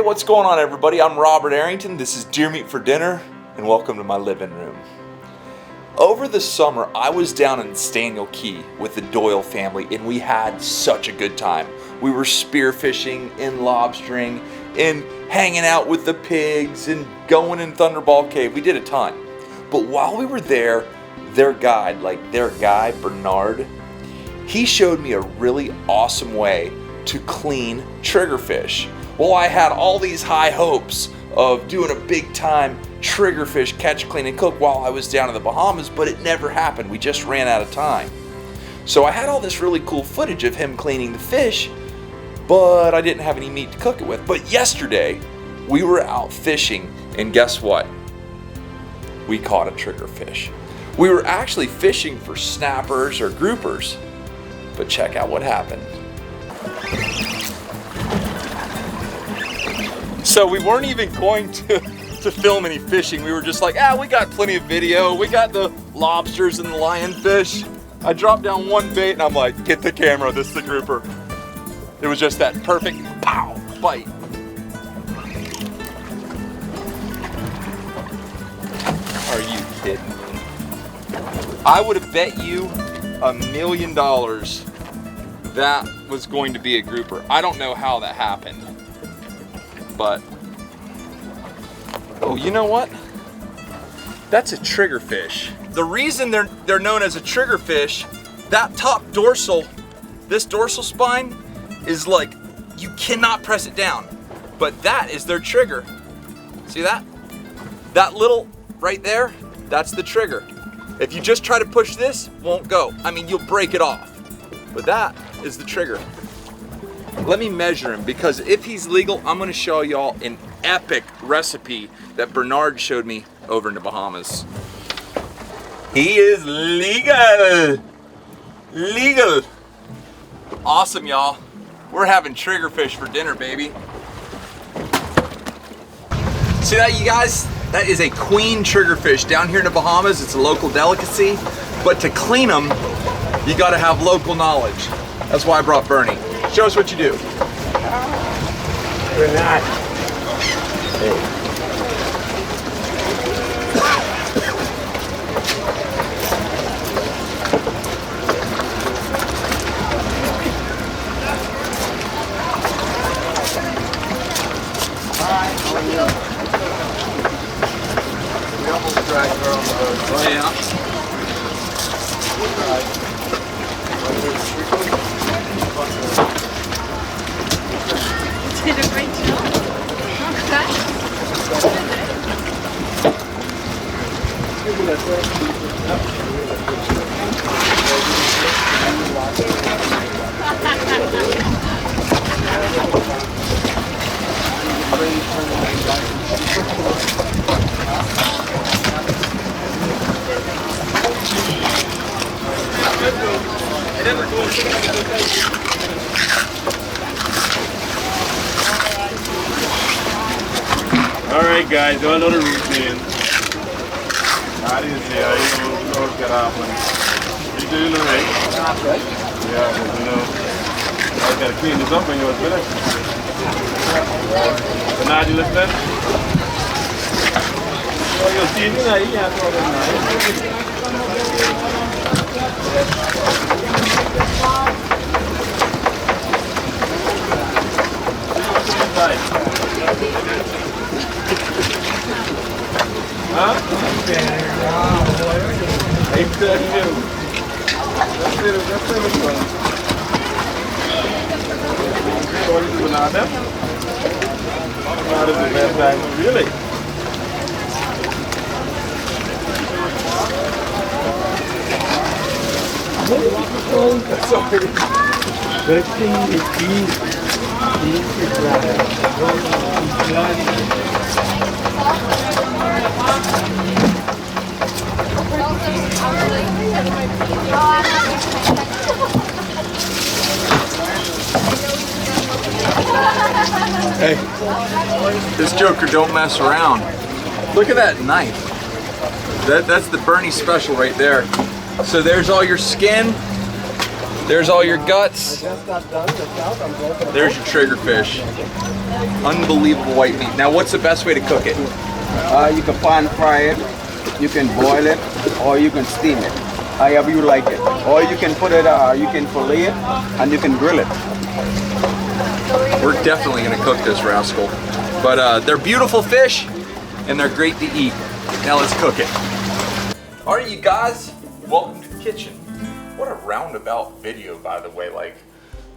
what's going on, everybody? I'm Robert Arrington. This is Deer Meat for Dinner, and welcome to my living room. Over the summer, I was down in Staniel Key with the Doyle family, and we had such a good time. We were spearfishing and lobstering and hanging out with the pigs and going in Thunderball Cave. We did a ton. But while we were there, their guy, Bernard, he showed me a really awesome way to clean triggerfish. Well, I had all these high hopes of doing a big time triggerfish catch, clean, and cook while I was down in the Bahamas, but it never happened. We just ran out of time. So I had all this really cool footage of him cleaning the fish, but I didn't have any meat to cook it with. But yesterday, we were out fishing, and guess what? We caught a triggerfish. We were actually fishing for snappers or groupers, but check out what happened. So we weren't even going to film any fishing. We were just like, we got plenty of video. We got the lobsters and the lionfish. I dropped down one bait and I'm like, get the camera, this is the grouper. It was just that perfect pow bite. Are you kidding? I would have bet you $1 million that was going to be a grouper. I don't know how that happened. But, oh, you know what? That's a triggerfish. The reason they're known as a triggerfish, that top dorsal, this dorsal spine is like, you cannot press it down. But that is their trigger. See that? That little right there, that's the trigger. If you just try to push this, won't go. I mean, you'll break it off. But that is the trigger. Let me measure him, because if he's legal, I'm gonna show y'all an epic recipe that Bernard showed me over in the Bahamas. He is legal. Legal. Awesome, y'all. We're having triggerfish for dinner, baby. See that, you guys? That is a queen triggerfish down here in the Bahamas. It's a local delicacy, but to clean them, you gotta have local knowledge. That's why I brought Bernie. Show us what you do. We're not. We almost dragged her on the boat. Oh yeah. Did a great job. Alright guys, you all know the routine. I didn't say I didn't know what happened. You doing alright? Yeah, but you know, I gotta clean this up when you was finished. So now you listening? Oh, you're seeing it now, you can't throw it Huh? That's it. Really? Hey, this joker don't mess around. Look at that knife. That's the Bernie special right there. So there's all your skin. There's all your guts. There's your triggerfish. Unbelievable white meat. Now, what's the best way to cook it? You can pan fry it, you can boil it, or you can steam it, however you like it. Or you can put it, you can fillet it, and you can grill it. We're definitely gonna cook this rascal. But they're beautiful fish, and they're great to eat. Now let's cook it. All right, you guys, welcome to the kitchen. What a roundabout video, by the way. Like,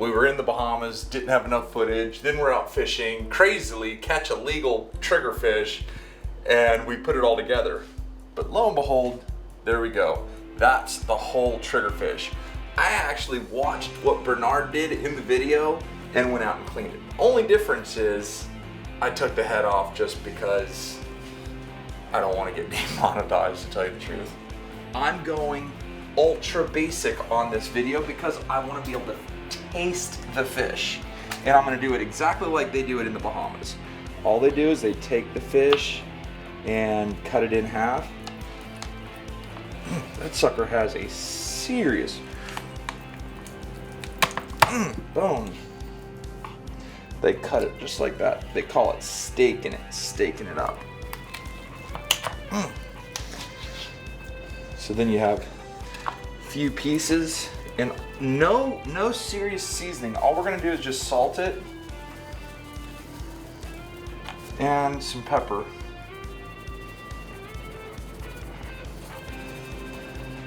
we were in the Bahamas, didn't have enough footage, then we're out fishing, crazily catch a legal triggerfish, and we put it all together. But lo and behold, there we go. That's the whole triggerfish. I actually watched what Bernard did in the video and went out and cleaned it. Only difference is I took the head off just because I don't want to get demonetized, to tell you the truth. I'm going ultra basic on this video because I want to be able to taste the fish. And I'm going to do it exactly like they do it in the Bahamas. All they do is they take the fish and cut it in half. That sucker has a serious bone. They cut it just like that. They call it staking it up. So then you have a few pieces and no serious seasoning. All we're gonna do is just salt it and some pepper.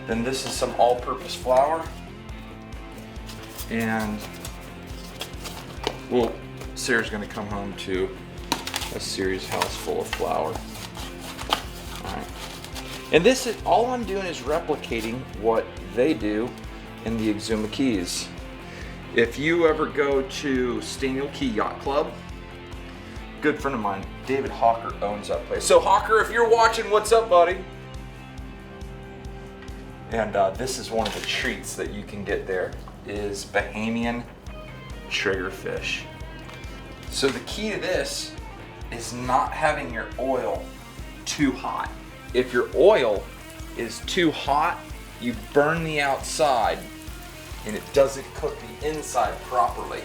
Then this is some all-purpose flour. And well, Sarah's gonna come home to a serious house full of flour. All right. And this is, all I'm doing is replicating what they do in the Exuma Keys. If you ever go to Staniel Key Yacht Club, good friend of mine, David Hawker, owns that place. So Hawker, if you're watching, what's up, buddy? And this is one of the treats that you can get there, is Bahamian triggerfish. So the key to this is not having your oil too hot. If your oil is too hot, you burn the outside and it doesn't cook the inside properly.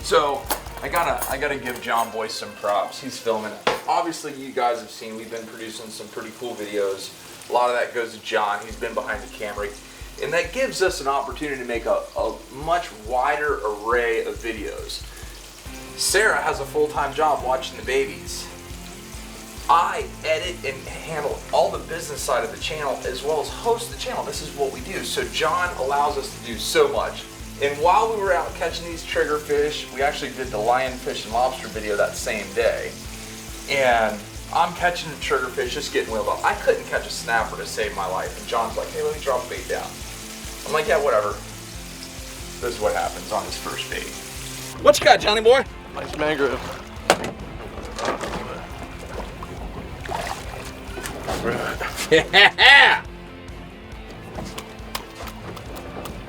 So I gotta give John Boy some props. He's filming. Obviously you guys have seen, we've been producing some pretty cool videos. A lot of that goes to John. He's been behind the camera. And that gives us an opportunity to make a much wider array of videos. Sarah has a full-time job watching the babies. I edit and handle all the business side of the channel as well as host the channel. This is what we do. So John allows us to do so much. And while we were out catching these triggerfish, we actually did the lionfish and lobster video that same day. And I'm catching the triggerfish, just getting wheeled up. I couldn't catch a snapper to save my life. And John's like, hey, let me drop bait down. I'm like, yeah, whatever. This is what happens on his first bait. What you got, Johnny boy? Nice mangrove. Yeah!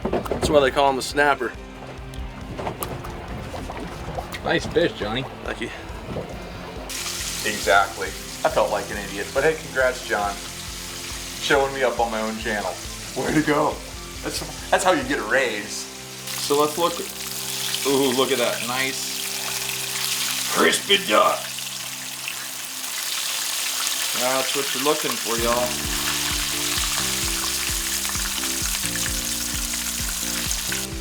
That's why they call him the snapper. Nice fish, Johnny. Thank you. Exactly. I felt like an idiot, but hey, congrats, John. Showing me up on my own channel. Way to go. That's how you get a raise. So let's look. Ooh, look at that nice crispy duck. That's what you're looking for, y'all.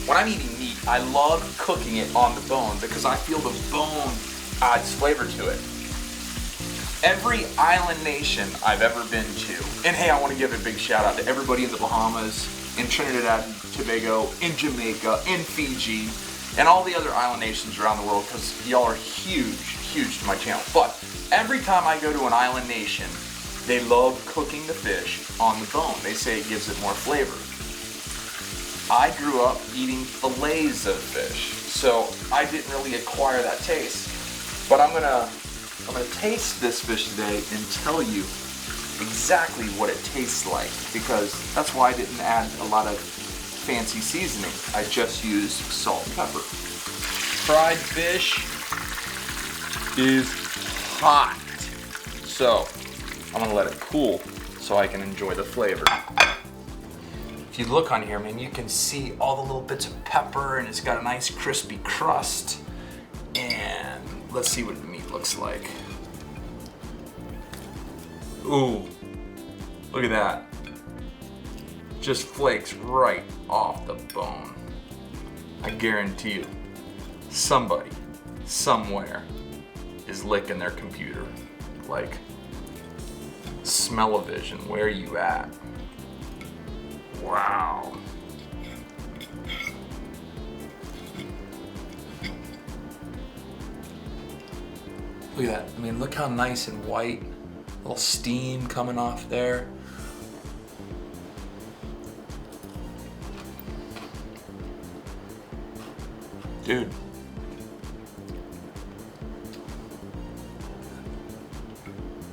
When I'm eating meat, I love cooking it on the bone because I feel the bone adds flavor to it. Every island nation I've ever been to, and hey, I want to give a big shout out to everybody in the Bahamas, in Trinidad and Tobago, in Jamaica, in Fiji, and all the other island nations around the world, because y'all are huge to my channel. But every time I go to an island nation, they love cooking the fish on the bone. They say it gives it more flavor. I grew up eating fillets of fish, so I didn't really acquire that taste. But I'm gonna taste this fish today and tell you exactly what it tastes like, because that's why I didn't add a lot of fancy seasoning. I just used salt and pepper. Fried fish is hot, so I'm gonna let it cool so I can enjoy the flavor. if you look on here, man, you can see all the little bits of pepper, and it's got a nice crispy crust. And let's see what the meat looks like. Ooh, look at that. Just flakes right off the bone. I guarantee you, somebody, somewhere, is licking their computer. Like, smell-o-vision, where are you at? Wow. Look at that. I mean, look how nice and white. A little steam coming off there. Dude.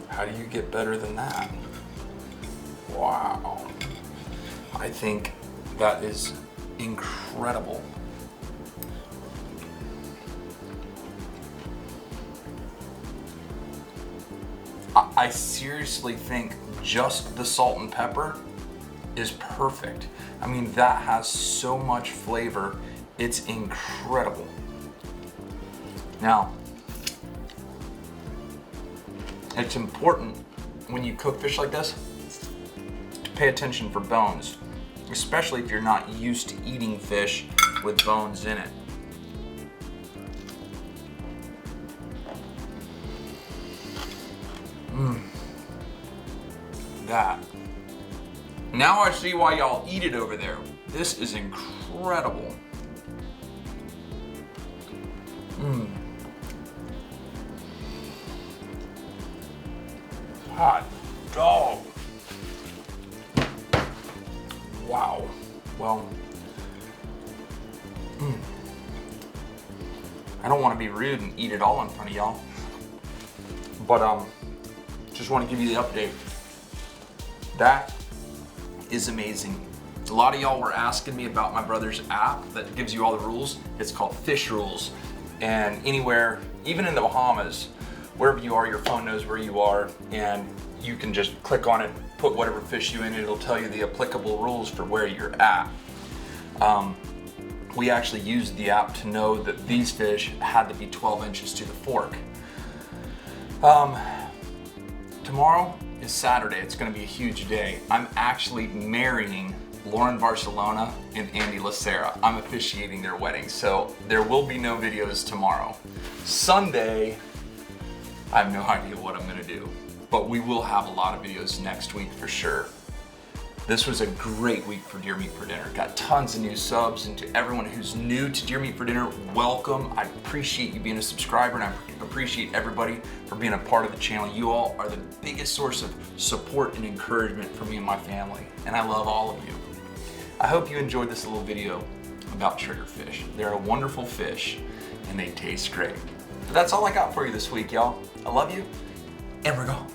How do you get better than that? Wow. I think that is incredible. I seriously think just the salt and pepper is perfect. I mean, that has so much flavor. It's incredible. Now, it's important when you cook fish like this to pay attention for bones, especially if you're not used to eating fish with bones in it. That. Now I see why y'all eat it over there. This is incredible. Hot dog. Wow. Well, I don't want to be rude and eat it all in front of y'all, but just want to give you the update. That is amazing. A lot of y'all were asking me about my brother's app that gives you all the rules. It's called Fish Rules. And anywhere, even in the Bahamas, wherever you are, your phone knows where you are, and you can just click on it, put whatever fish you in, it'll tell you the applicable rules for where you're at. We actually used the app to know that these fish had to be 12 inches to the fork. Tomorrow is Saturday. It's going to be a huge day. I'm actually marrying Lauren Barcelona and Andy Lacera. I'm officiating their wedding, so there will be no videos tomorrow. Sunday, I have no idea what I'm going to do, but we will have a lot of videos next week for sure. This was a great week for Deer Meat for Dinner. Got tons of new subs, and to everyone who's new to Deer Meat for Dinner, welcome. I appreciate you being a subscriber, and I appreciate everybody for being a part of the channel. You all are the biggest source of support and encouragement for me and my family, and I love all of you. I hope you enjoyed this little video about triggerfish. They're a wonderful fish, and they taste great. But that's all I got for you this week, y'all. I love you, and we're gone.